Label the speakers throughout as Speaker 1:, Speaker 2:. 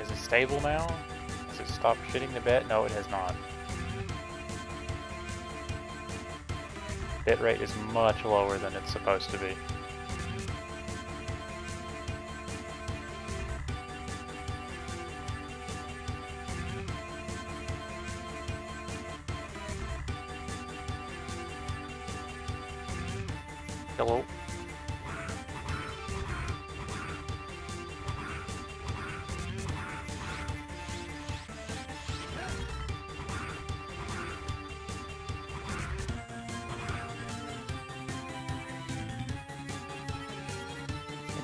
Speaker 1: Is it stable now? Has it stopped shitting the bed? No, it has not. Bitrate is much lower than it's supposed to be. Hello?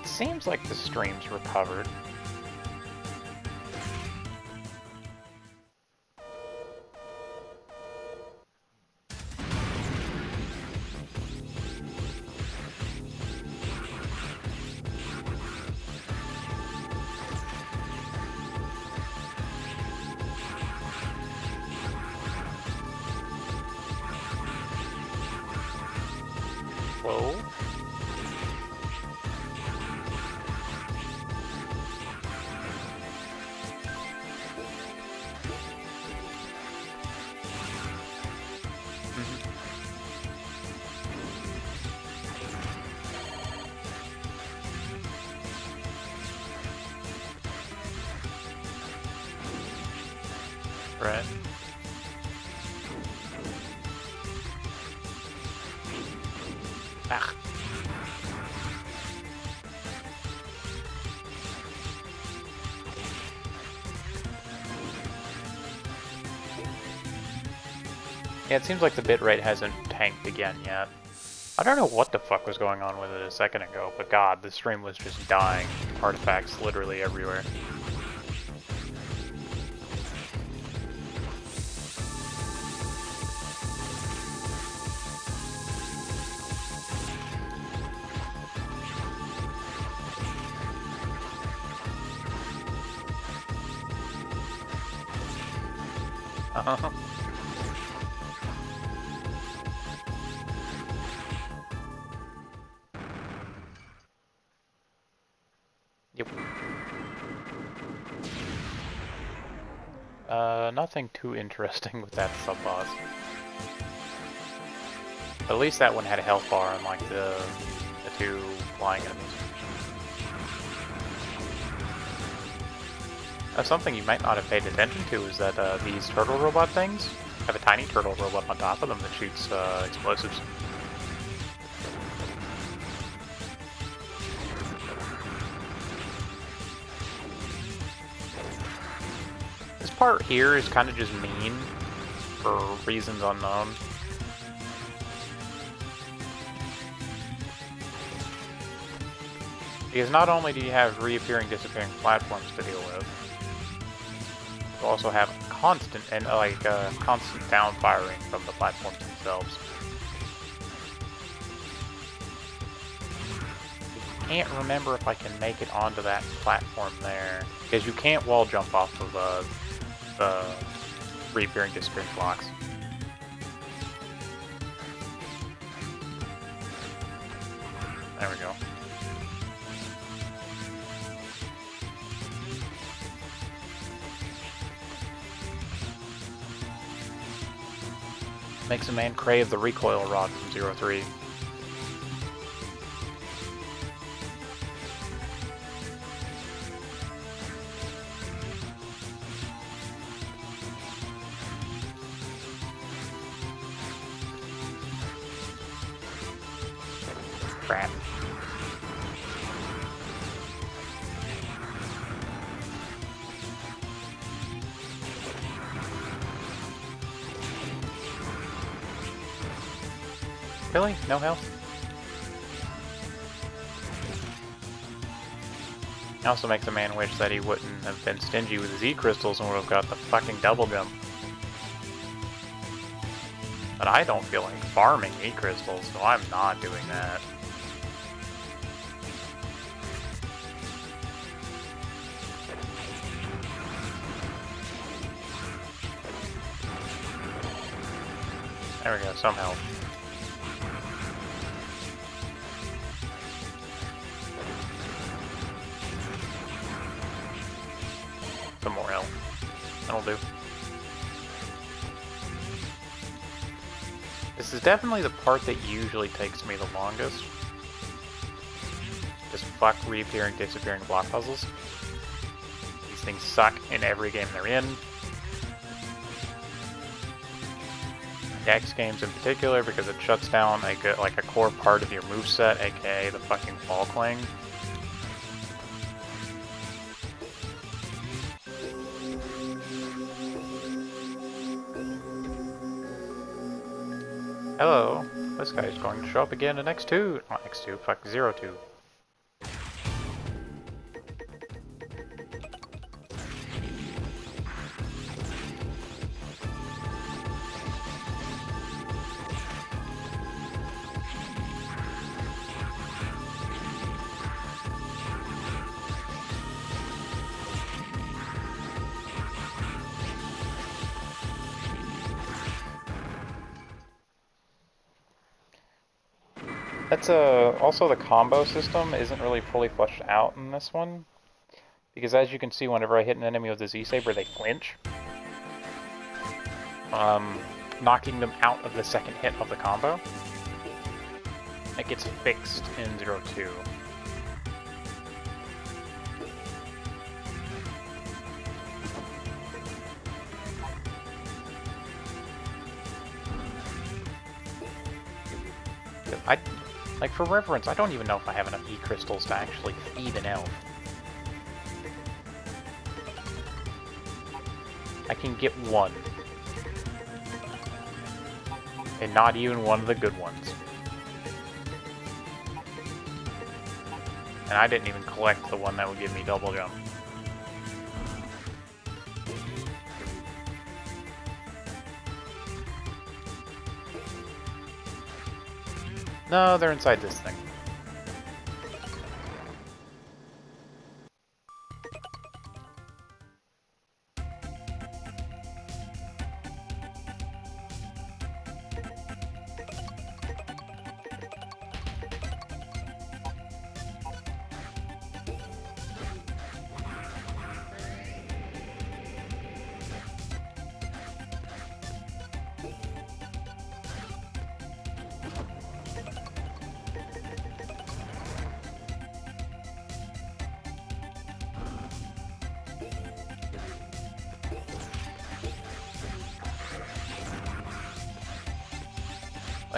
Speaker 1: Seems like the stream's recovered. Whoa. Right. Ah. Yeah, it seems like the bitrate hasn't tanked again yet. I don't know what the fuck was going on with it a second ago, but god, the stream was just dying. Artifacts literally everywhere. Uh-huh. Yep. Nothing too interesting with that sub-boss. At least that one had a health bar, unlike the two flying enemies. Something you might not have paid attention to is that these turtle robot things have a tiny turtle robot on top of them that shoots explosives. This part here is kind of just mean for reasons unknown. Because not only do you have reappearing, disappearing platforms to deal with, you also have constant and constant downfiring from the platforms themselves. I can't remember if I can make it onto that platform there, because you can't wall jump off of the reappearing, disappearing blocks. There we go. Makes a man crave the recoil rod from 03. Crap. Really? No health? It also makes a man wish that he wouldn't have been stingy with his E-crystals and would have got the fucking double jump. But I don't feel like farming E-crystals, so I'm not doing that. There we go, some health. Some more health. That'll do. This is definitely the part that usually takes me the longest. Just fuck reappearing, disappearing block puzzles. These things suck in every game they're in. Dex games in particular, because it shuts down a core part of your moveset, aka the fucking wall cling. Hello, this guy is going to show up again in X2, not X2, fuck, 02. That's also the combo system isn't really fully fleshed out in this one, because as you can see, whenever I hit an enemy with the Z-Saber, they flinch, knocking them out of the second hit of the combo. It gets fixed in 02. Like, for reference, I don't even know if I have enough E-crystals to actually feed an elf. I can get one. And not even one of the good ones. And I didn't even collect the one that would give me double jump. No, they're inside this thing.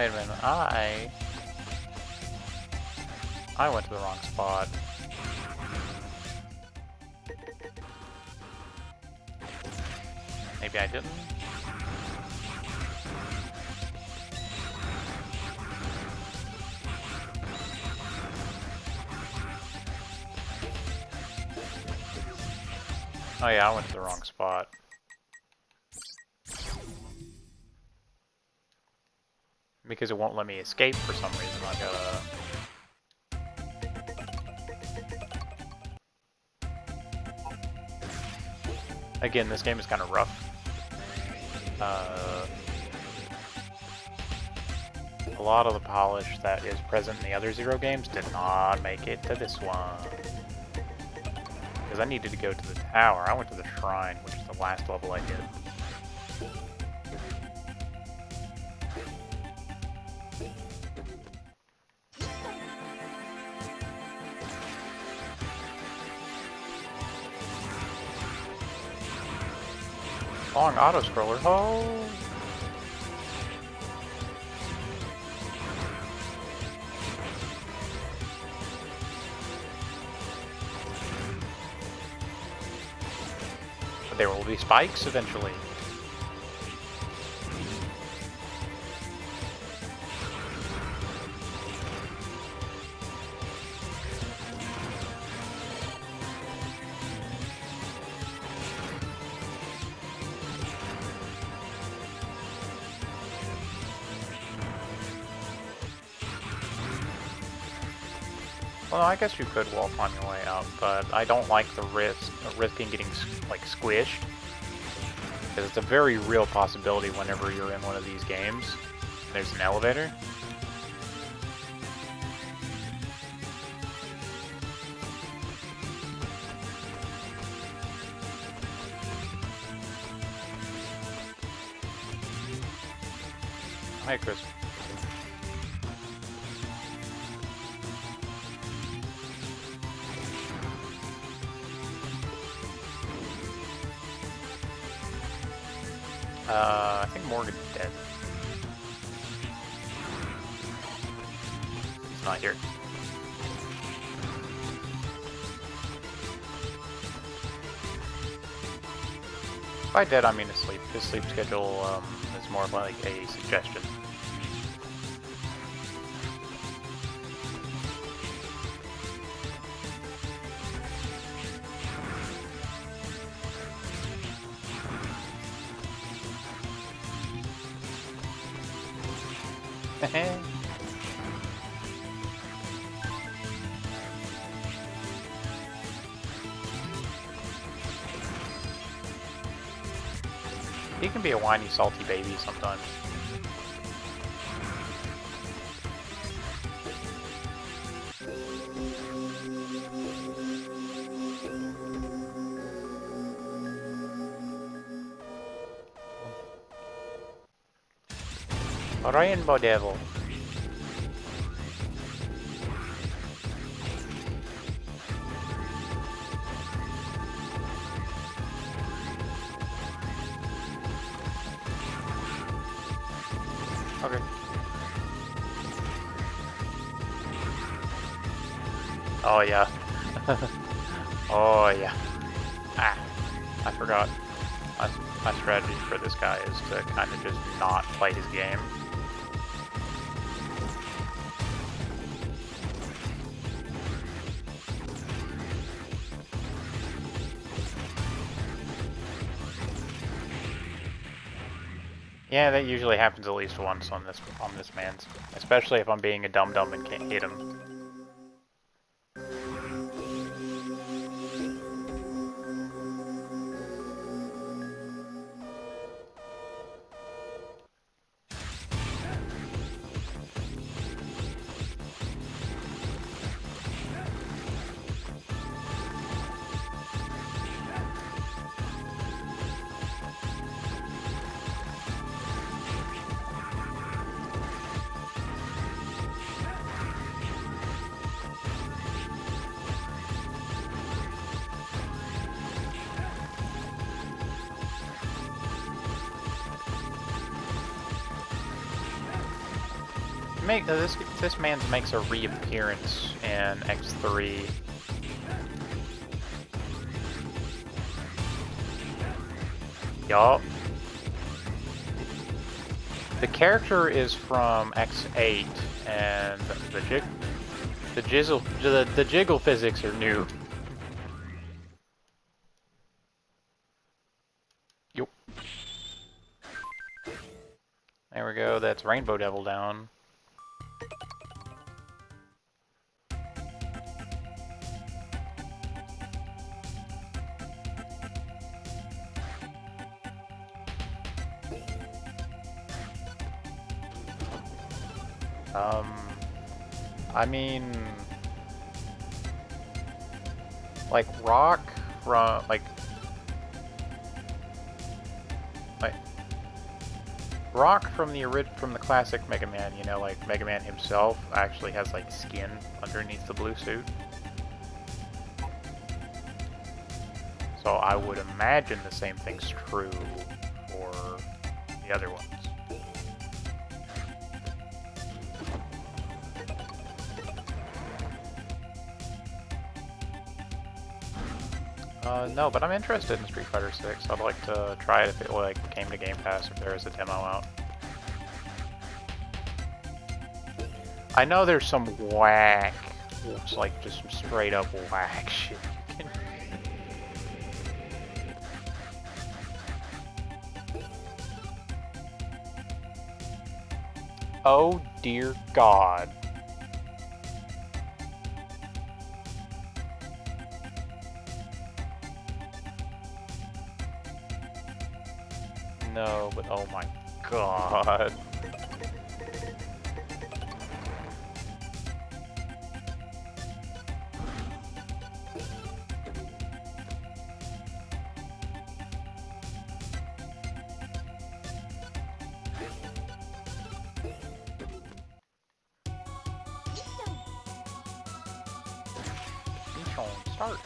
Speaker 1: Wait a minute, I went to the wrong spot. Maybe I didn't? Oh yeah, I went to the wrong spot. Because it won't let me escape for some reason, I gotta... Again, this game is kind of rough. A lot of the polish that is present in the other Zero games did not make it to this one. Because I needed to go to the tower. I went to the shrine, which is the last level I did. Long auto-scroller. Oh! But there will be spikes eventually. Well, I guess you could walk on your way up, but I don't like the risking getting like squished. Because it's a very real possibility whenever you're in one of these games. There's an elevator. Hi, Chris. I think Morgan's dead. He's not here. By dead, I mean asleep. His sleep schedule is more like a suggestion. He can be a whiny, salty baby sometimes. Rainbow Devil. Okay. Oh yeah. Oh yeah. Ah, I forgot. My strategy for this guy is to kind of just not play his game. Yeah, that usually happens at least once on this man's. Especially if I'm being a dum-dum and can't hit him. this man makes a reappearance in X3. Yup. The character is from X8, and the jiggle physics are new. Yup. There we go. That's Rainbow Devil down. I mean, like Rock from Rock from the classic Mega Man, you know, like Mega Man himself actually has like skin underneath the blue suit. So I would imagine the same thing's true for the other ones. No, but I'm interested in Street Fighter 6. I'd like to try it if it like came to Game Pass, if there is a demo out. I know there's some whack, it's like just some straight up whack shit you can. Oh dear God. No, but oh my God. Start.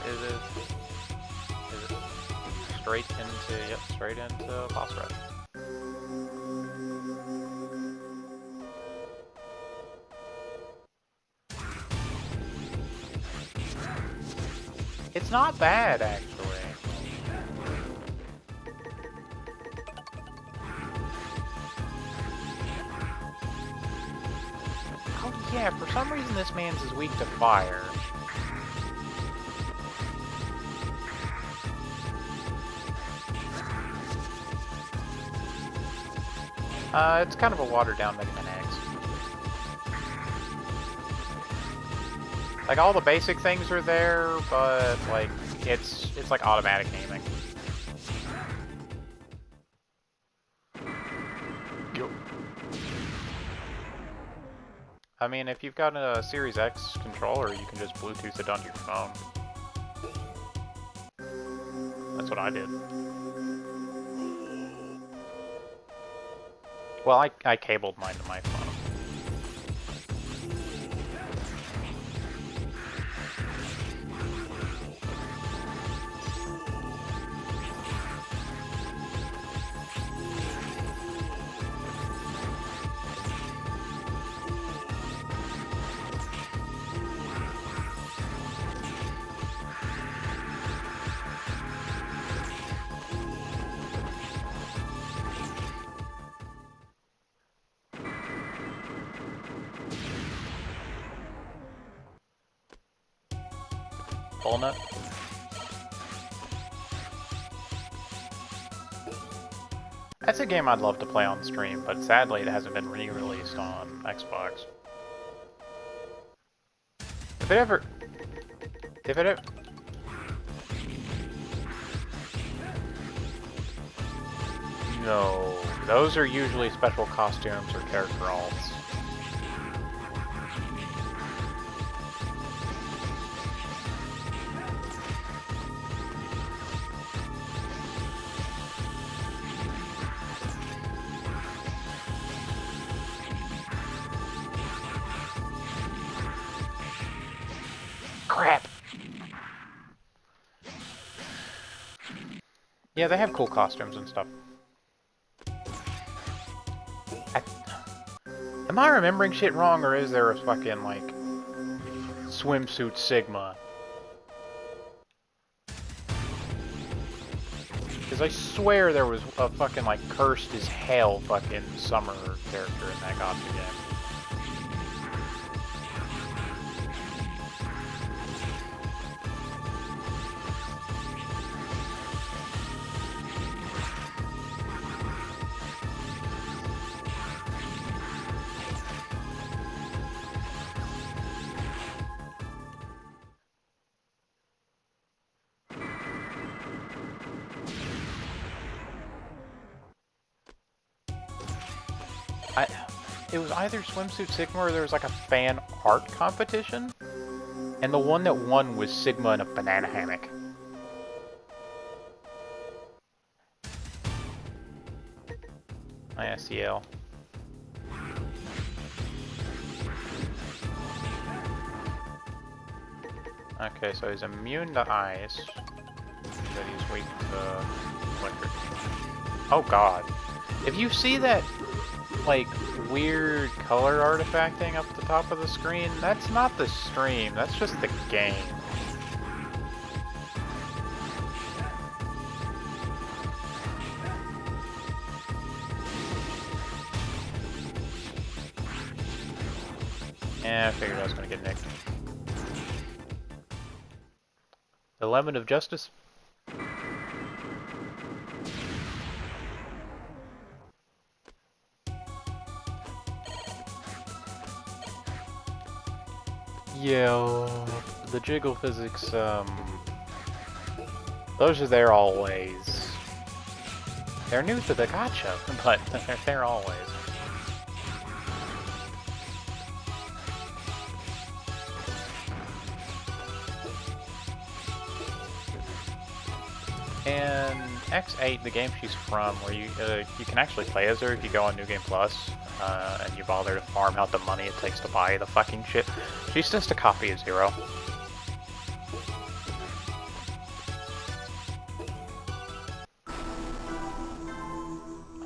Speaker 1: Is it straight into, yep, straight into boss rush. It's not bad, actually. Oh yeah, for some reason this man's is weak to fire. It's kind of a watered-down Mega Man X. Like, all the basic things are there, but, like, it's like automatic aiming. Yo. I mean, if you've got a Series X controller, you can just Bluetooth it onto your phone. That's what I did. Well, I cabled mine to my phone. Walnut. That's a game I'd love to play on stream, but sadly it hasn't been re-released on Xbox. If it ever... No, those are usually special costumes or character alts. Yeah, they have cool costumes and stuff. Am I remembering shit wrong, or is there a fucking, like, swimsuit Sigma? Because I swear there was a fucking, like, cursed as hell fucking summer character in that costume game. It was either Swimsuit Sigma or there was like a fan art competition, and the one that won was Sigma in a banana hammock. ISCL. Okay, so he's immune to ice, but he's weak to electric. Oh god. If you see that, like, weird color artifact thing up at the top of the screen, that's not the stream, that's just the game. Yeah, I figured I was gonna get nicked. The Lemon of Justice? Yeah, the jiggle physics, those are there always. They're new to the gacha, but they're there always. In X8, the game she's from, where you can actually play as her if you go on New Game Plus, and you bother to farm out the money it takes to buy the fucking shit. She's just a copy of Zero.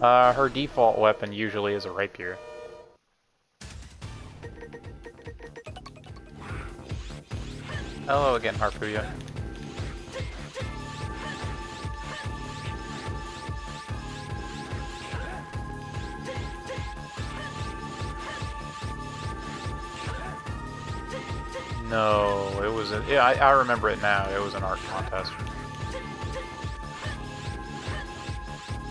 Speaker 1: Her default weapon usually is a rapier. Hello again, Harpuya. No, it was a... Yeah, I remember it now. It was an art contest.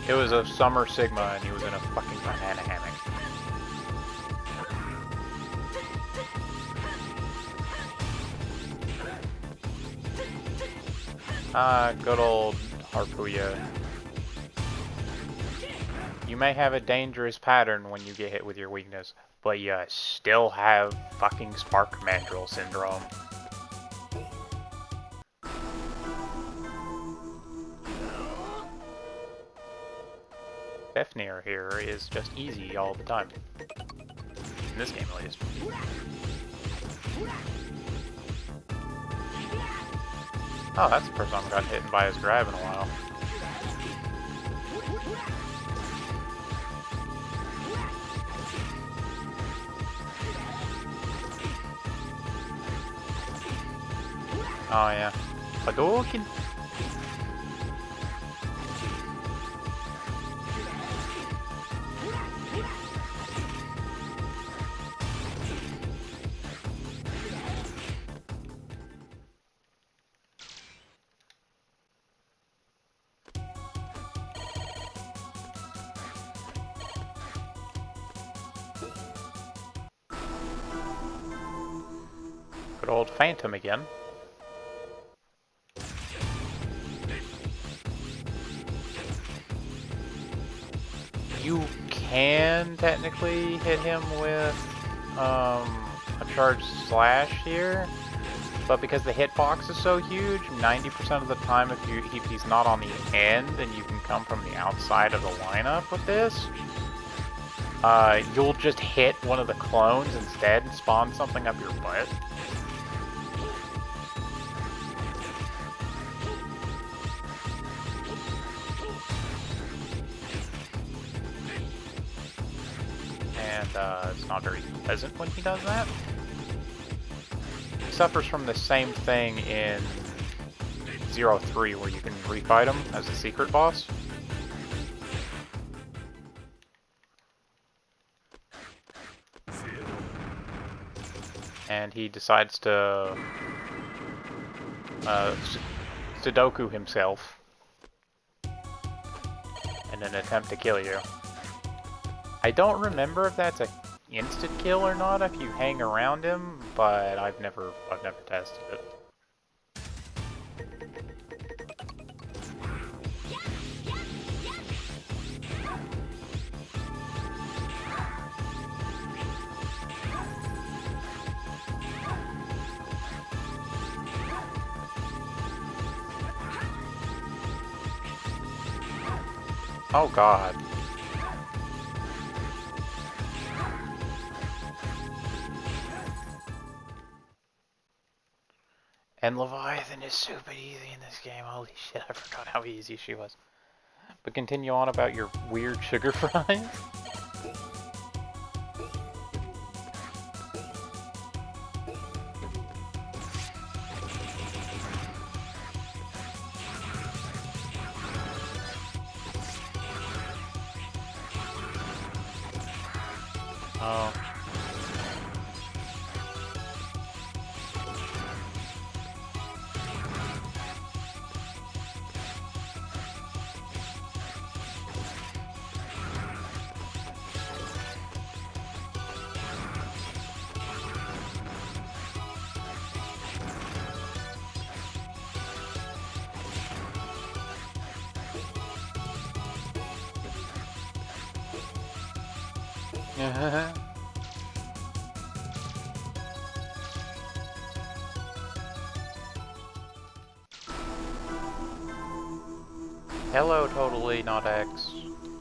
Speaker 1: It was a Summer Sigma, and he was in a fucking banana hammock. Good old Harpuya. You may have a dangerous pattern when you get hit with your weakness, but you still have fucking Spark Mandrill Syndrome. Fafnir here is just easy all the time. In this game, at least. Oh, that's the first time I got hit by his grab in a while. Oh yeah. Hadouken! Good old Phantom again. You can technically hit him with a charged slash here, but because the hitbox is so huge, 90% of the time if he's not on the end and you can come from the outside of the lineup with this, you'll just hit one of the clones instead and spawn something up your butt. and it's not very pleasant when he does that. He suffers from the same thing in 0-3, where you can refight him as a secret boss. And he decides to Sudoku himself in an attempt to kill you. I don't remember if that's a instant kill or not if you hang around him, but I've never tested it. Oh god. And Leviathan is super easy in this game. Holy shit, I forgot how easy she was. But continue on about your weird sugar fries. Oh. Hello, totally not X.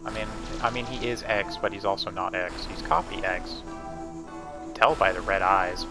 Speaker 1: I mean, he is X, but he's also not X. He's copy X. You can tell by the red eyes.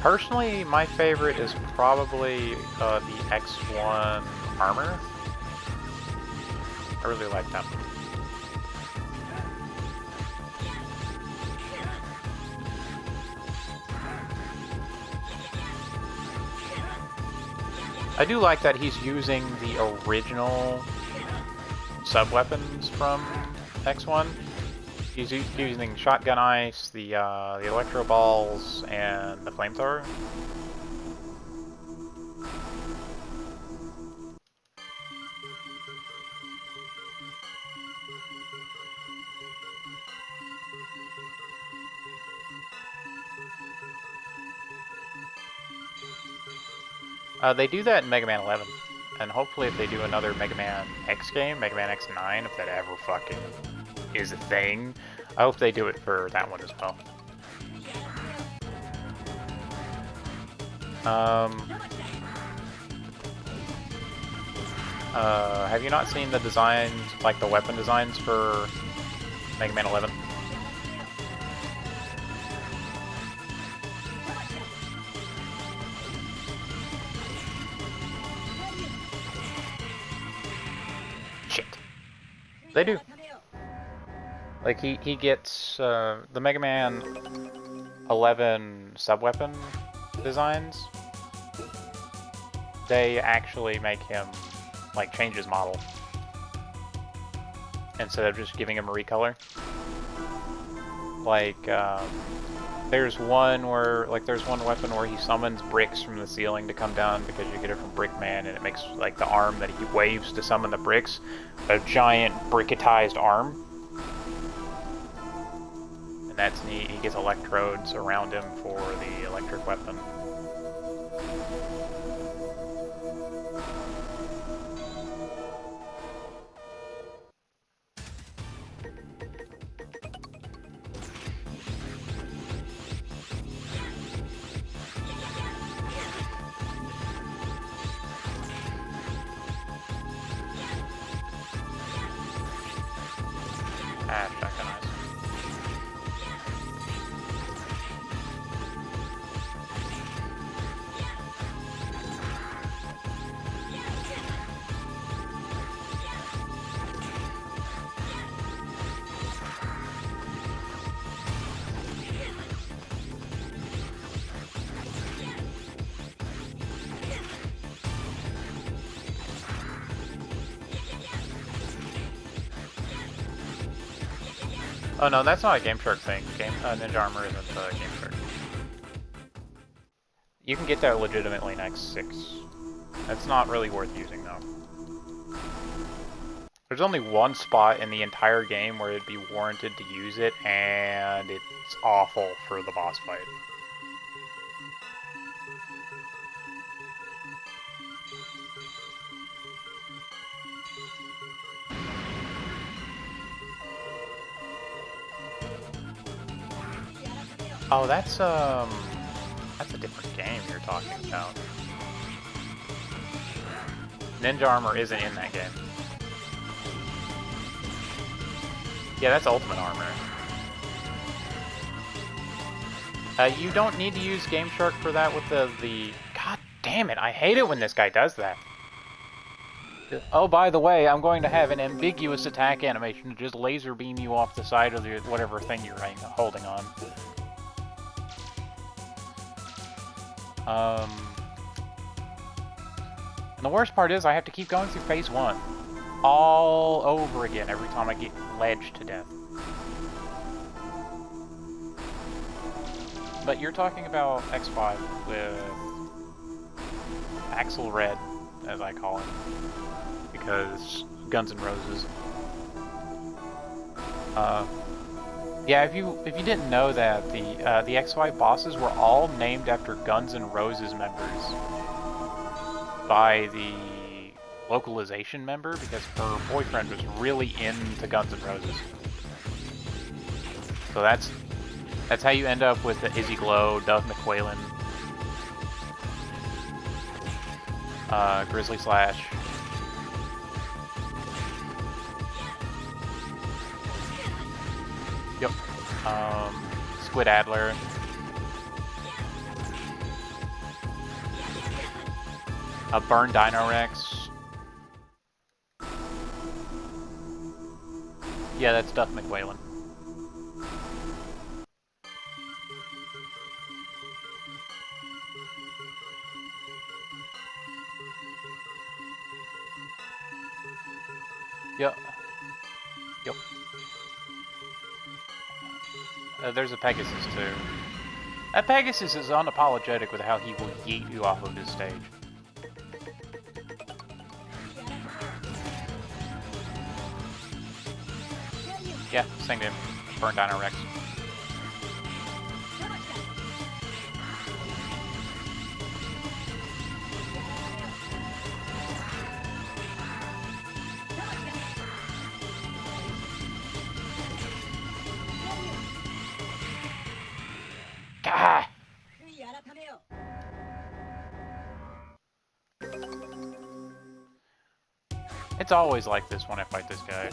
Speaker 1: Personally, my favorite is probably the X1 armor. I really like that. I do like that he's using the original sub-weapons from X1. He's using shotgun ice, the electro balls, and the flamethrower. They do that in Mega Man 11, and hopefully if they do another Mega Man X game, Mega Man X9, if that ever fucking is a thing, I hope they do it for that one as well. Have you not seen the designs, like the weapon designs for Mega Man 11? Shit. They do. Like, he gets, the Mega Man 11 sub-weapon designs, they actually make him, like, change his model, instead of just giving him a recolor. Like, there's one where, like, there's one weapon where he summons bricks from the ceiling to come down because you get it from Brickman, and it makes, like, the arm that he waves to summon the bricks a giant bricketized arm. And that's neat. He gets electrodes around him for the electric weapon. Ah, shotgun eyes. Oh no, that's not a Game Shark thing. Ninja Armor isn't Game Shark. You can get that legitimately in X6. That's not really worth using though. There's only one spot in the entire game where it'd be warranted to use it, and it's awful for the boss fight. Oh, that's a different game you're talking about. Ninja Armor isn't in that game. Yeah, that's Ultimate Armor. You don't need to use Game Shark for that with the... God damn it, I hate it when this guy does that. Oh, by the way, I'm going to have an ambiguous attack animation to just laser beam you off the side of the whatever thing you're holding on. And the worst part is I have to keep going through phase 1 all over again every time I get ledged to death. But you're talking about X5 with Axel Red, as I call him, because Guns N' Roses. Yeah, if you didn't know that, the X5 bosses were all named after Guns N' Roses members by the localization member, because her boyfriend was really into Guns N' Roses. So that's how you end up with the Izzy Glow, Dove McQuaylen, Grizzly Slash. Yep. Squid Adler. Burn Dino Rex. Yeah, that's Duff McWhalen. Yep. Yep. There's a Pegasus, too. That Pegasus is unapologetic with how he will yeet you off of his stage. Yeah, same game. Burn Dino Rex. Gah! It's always like this when I fight this guy.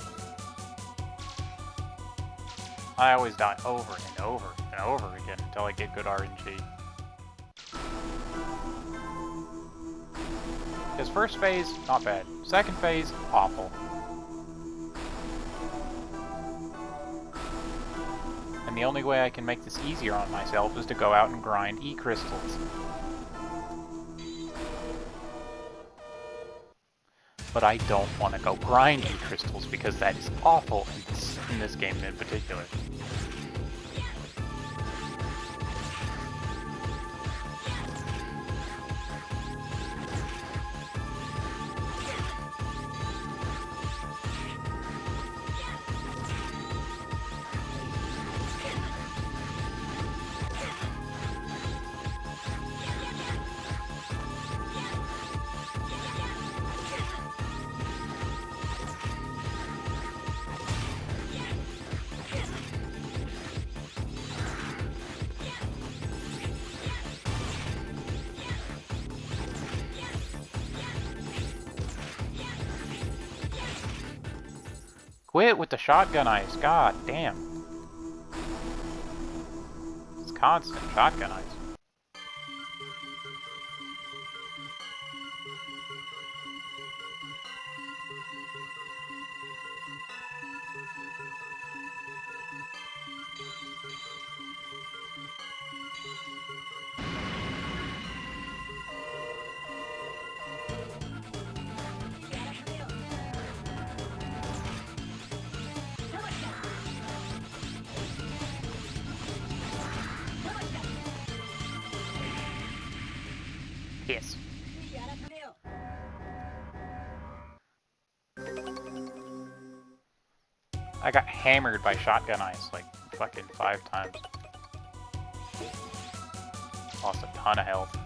Speaker 1: I always die over and over and over again until I get good RNG. Because first phase, not bad. Second phase, awful. And the only way I can make this easier on myself is to go out and grind E-crystals. But I don't want to go grind E-crystals because that is awful in this game in particular. Quit with the shotgun ice. God damn. It's constant shotgun ice. Yes. I got hammered by shotgun ice like fucking 5 times. Lost a ton of health.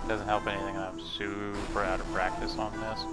Speaker 1: Doesn't help anything that I'm super out of practice on this.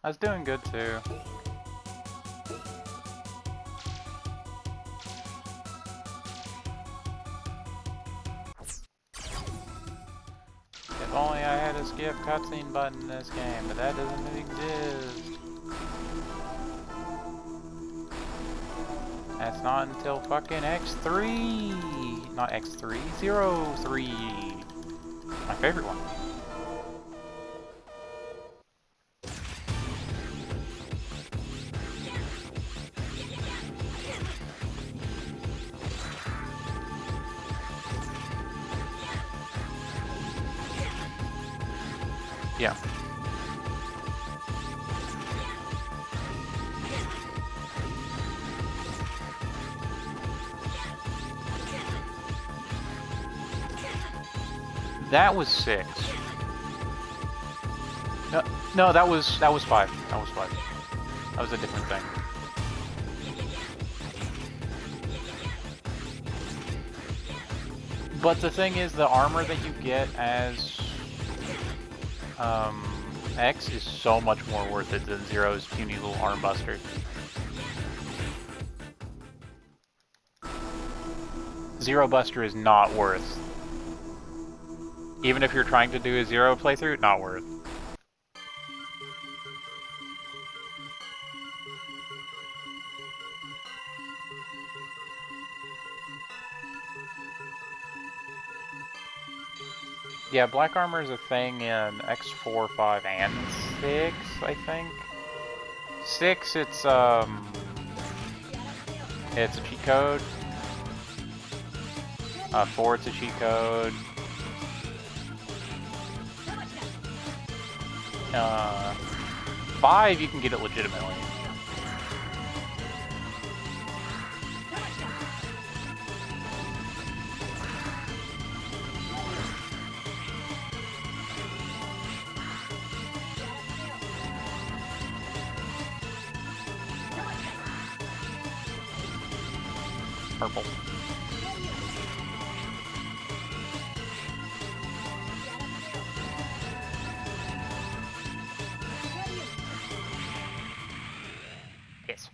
Speaker 1: I was doing good too. If only I had a skip cutscene button in this game, but that doesn't exist. That's not until fucking X3! Not X3, 03! My favorite one. Yeah. That was 6. No, that was 5. That was 5. That was a different thing. But the thing is, the armor that you get as X is so much more worth it than Zero's puny little arm buster. Zero Buster is not worth. Even if you're trying to do a Zero playthrough, not worth. Yeah, black armor is a thing in X4, 5, and 6, I think. 6, it's a cheat code. 4, it's a cheat code. 5, you can get it legitimately. Purple. Yes.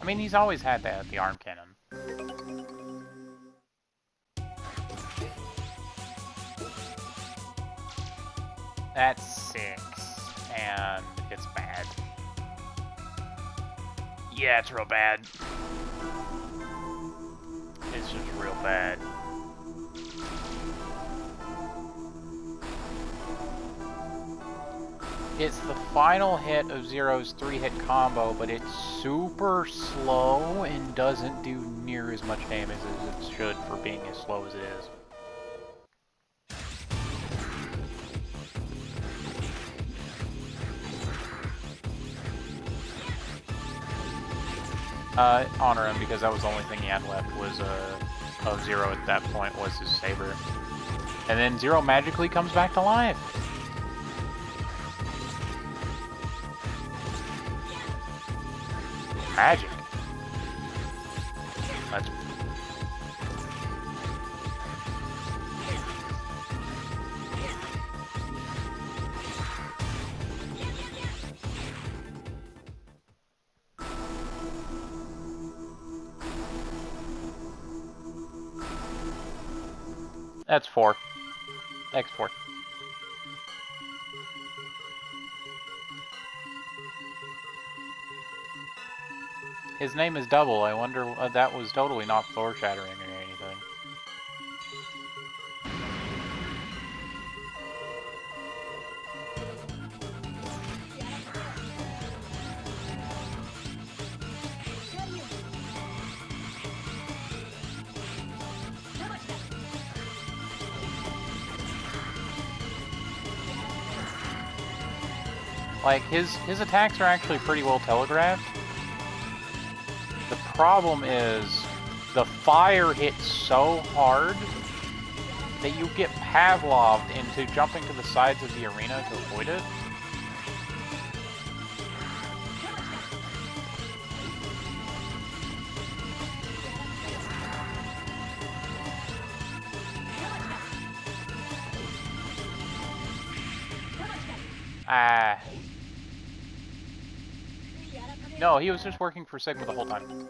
Speaker 1: I mean, he's always had that, the arm cannon. That's 6, and it's bad. Yeah, it's real bad. It's just real bad. It's the final hit of Zero's 3-hit combo, but it's super slow and doesn't do near as much damage as it should for being as slow as it is. Honor him, because that was the only thing he had left was of Zero at that point was his saber. And then Zero magically comes back to life. Magic. That's... That's 4. X4. His name is Double. I wonder that was totally not foreshadowing or anything. Like, his attacks are actually pretty well telegraphed. The problem is, the fire hits so hard that you get Pavloved into jumping to the sides of the arena to avoid it. No, he was just working for Sigma the whole time.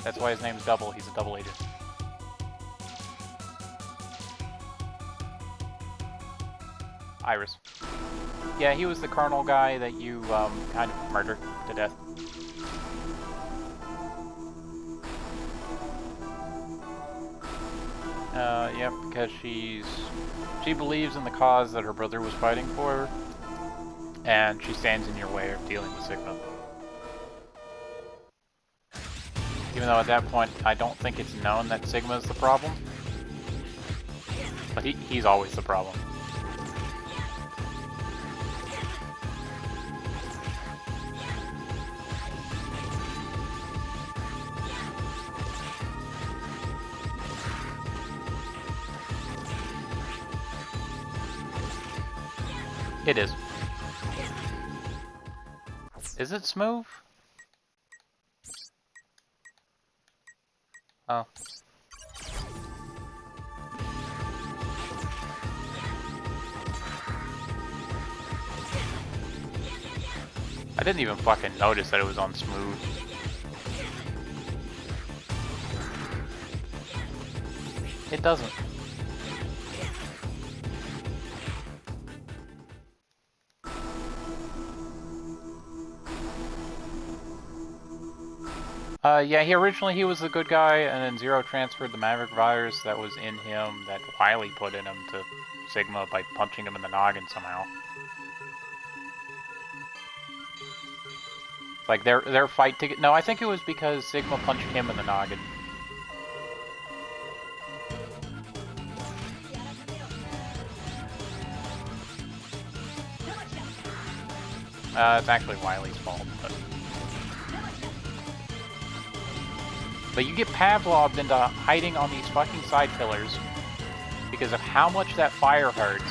Speaker 1: That's why his name's Double. He's a double agent. Iris. Yeah, he was the Colonel guy that you kind of murdered to death. Yep, because she believes in the cause that her brother was fighting for, and she stands in your way of dealing with Sigma. Even though at that point, I don't think it's known that Sigma is the problem. But he's always the problem. It is. Is it smooth? Oh. I didn't even fucking notice that it was on smooth. It doesn't. Yeah, he was the good guy, and then Zero transferred the Maverick virus that was in him, that Wily put in him, to Sigma by punching him in the noggin somehow. Like, their fight to get... No, I think it was because Sigma punched him in the noggin. It's actually Wiley's fault, but you get Pavloved into hiding on these fucking side pillars because of how much that fire hurts.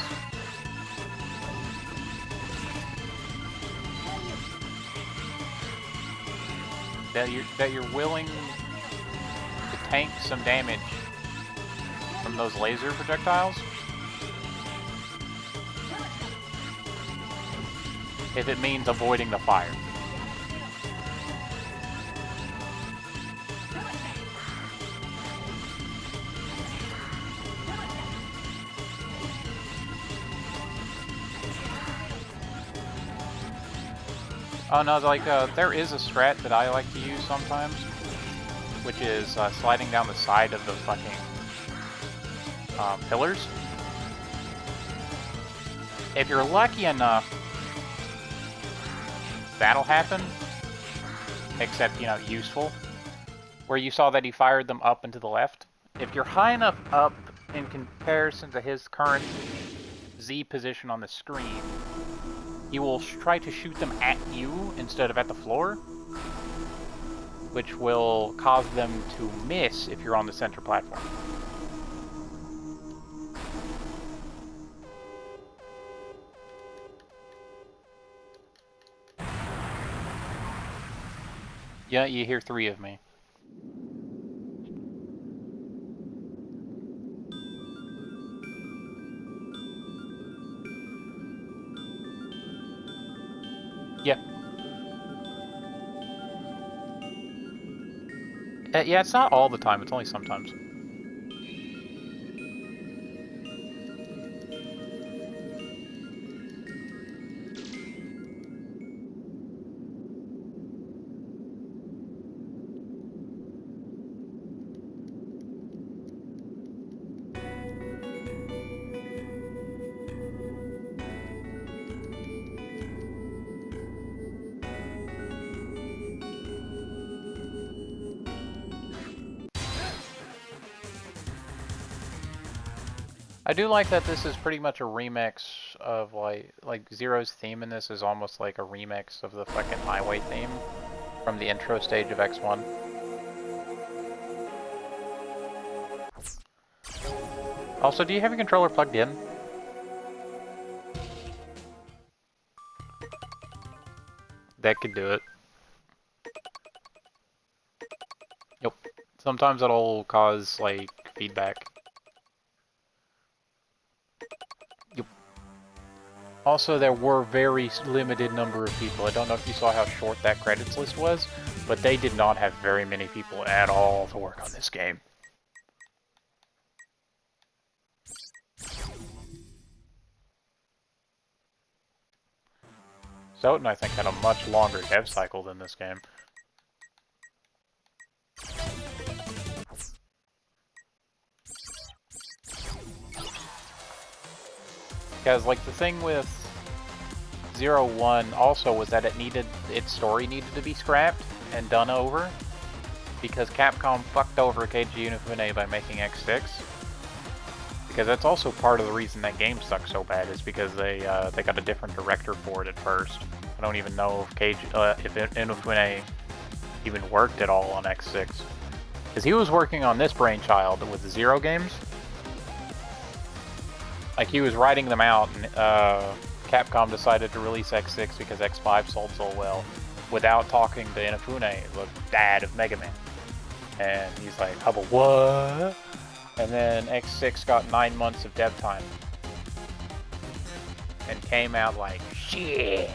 Speaker 1: That you're willing to tank some damage from those laser projectiles if it means avoiding the fire. Oh no, like, there is a strat that I like to use sometimes, which is sliding down the side of the fucking pillars. If you're lucky enough, that'll happen, except, you know, useful, where you saw that he fired them up and to the left. If you're high enough up in comparison to his current Z position on the screen, he will try to shoot them at you instead of at the floor, which will cause them to miss if you're on the center platform. Yeah, you hear 3 of me. Yeah. Yeah, it's not all the time, it's only sometimes. I do like that this is pretty much a remix of, like Zero's theme in this is almost like a remix of the fucking highway theme from the intro stage of X1. Also, do you have your controller plugged in? That could do it. Yep. Sometimes it'll cause, like, feedback. Yep. Also, there were very limited number of people. I don't know if you saw how short that credits list was, but they did not have very many people at all to work on this game. Soten, I think, had a much longer dev cycle than this game. Because, like, the thing with 0-1 also was that its story needed to be scrapped and done over, because Capcom fucked over Keiji Inafune by making X6. Because that's also part of the reason that game sucks so bad, is because they got a different director for it at first. I don't even know if Inafune even worked at all on X6. Because he was working on this brainchild with the Zero games. Like, he was writing them out, and Capcom decided to release X6 because X5 sold so well, without talking to Inafune, the dad of Mega Man. And he's like, "Hubble, what?" And then X6 got 9 months of dev time. And came out like shit.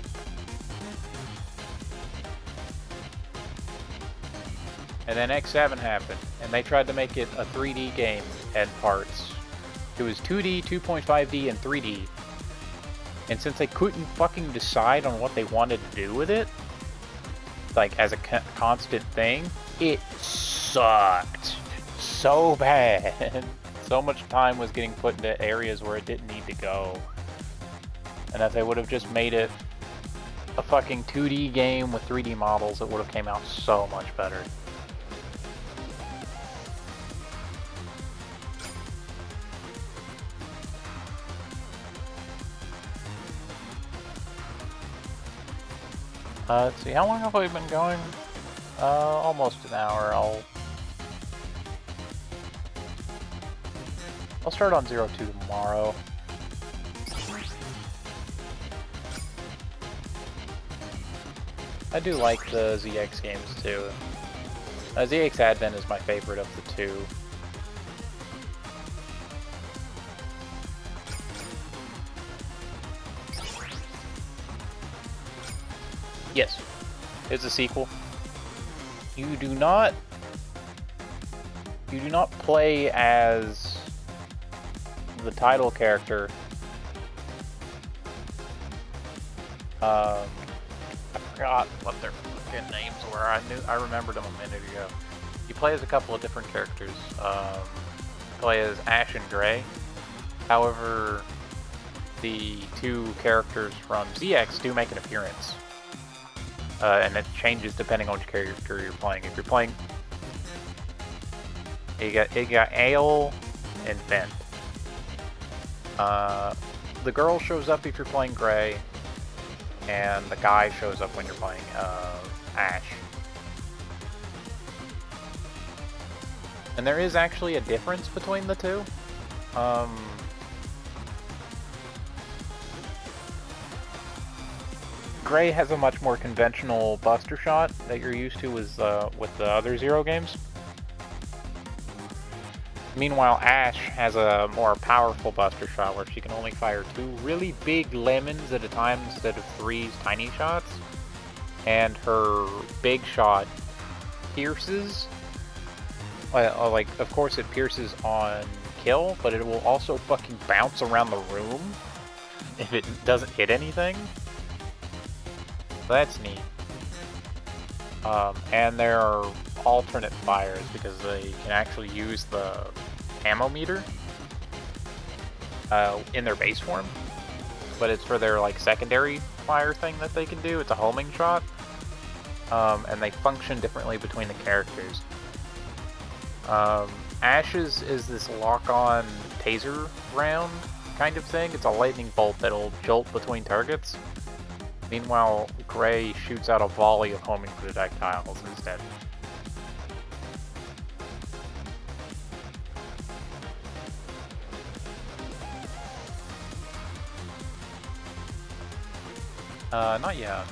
Speaker 1: And then X7 happened, and they tried to make it a 3D game at parts. It was 2D, 2.5D, and 3D. And since they couldn't fucking decide on what they wanted to do with it, like as a constant thing, it sucked so bad. So much time was getting put into areas where it didn't need to go. And if they would have just made it a fucking 2D game with 3D models, it would have came out so much better. Let's see, how long have we been going? Almost an hour. I'll start on 02 tomorrow. I do like the ZX games too. ZX Advent is my favorite of the two. Yes, it's a sequel. You do not play as the title character. I forgot what their fucking names were. I remembered them a minute ago. You play as a couple of different characters. You play as Ash and Gray. However, the two characters from ZX do make an appearance. And it changes depending on which character you're playing. If you're playing, you got Ale and Fent. The girl shows up if you're playing Gray, and the guy shows up when you're playing Ash. And there is actually a difference between the two. Gray has a much more conventional buster shot that you're used to with the other Zero games. Meanwhile, Ash has a more powerful buster shot where she can only fire 2 really big lemons at a time instead of 3 tiny shots. And her big shot pierces. Well, like, of course it pierces on kill, but it will also fucking bounce around the room if it doesn't hit anything. So that's neat. And there are alternate fires because they can actually use the ammo meter in their base form, but it's for their like secondary fire thing that they can do. It's a homing shot, and they function differently between the characters. Ash's is this lock-on taser round kind of thing. It's a lightning bolt that'll jolt between targets. Meanwhile, Gray shoots out a volley of homing projectiles instead. Not yet.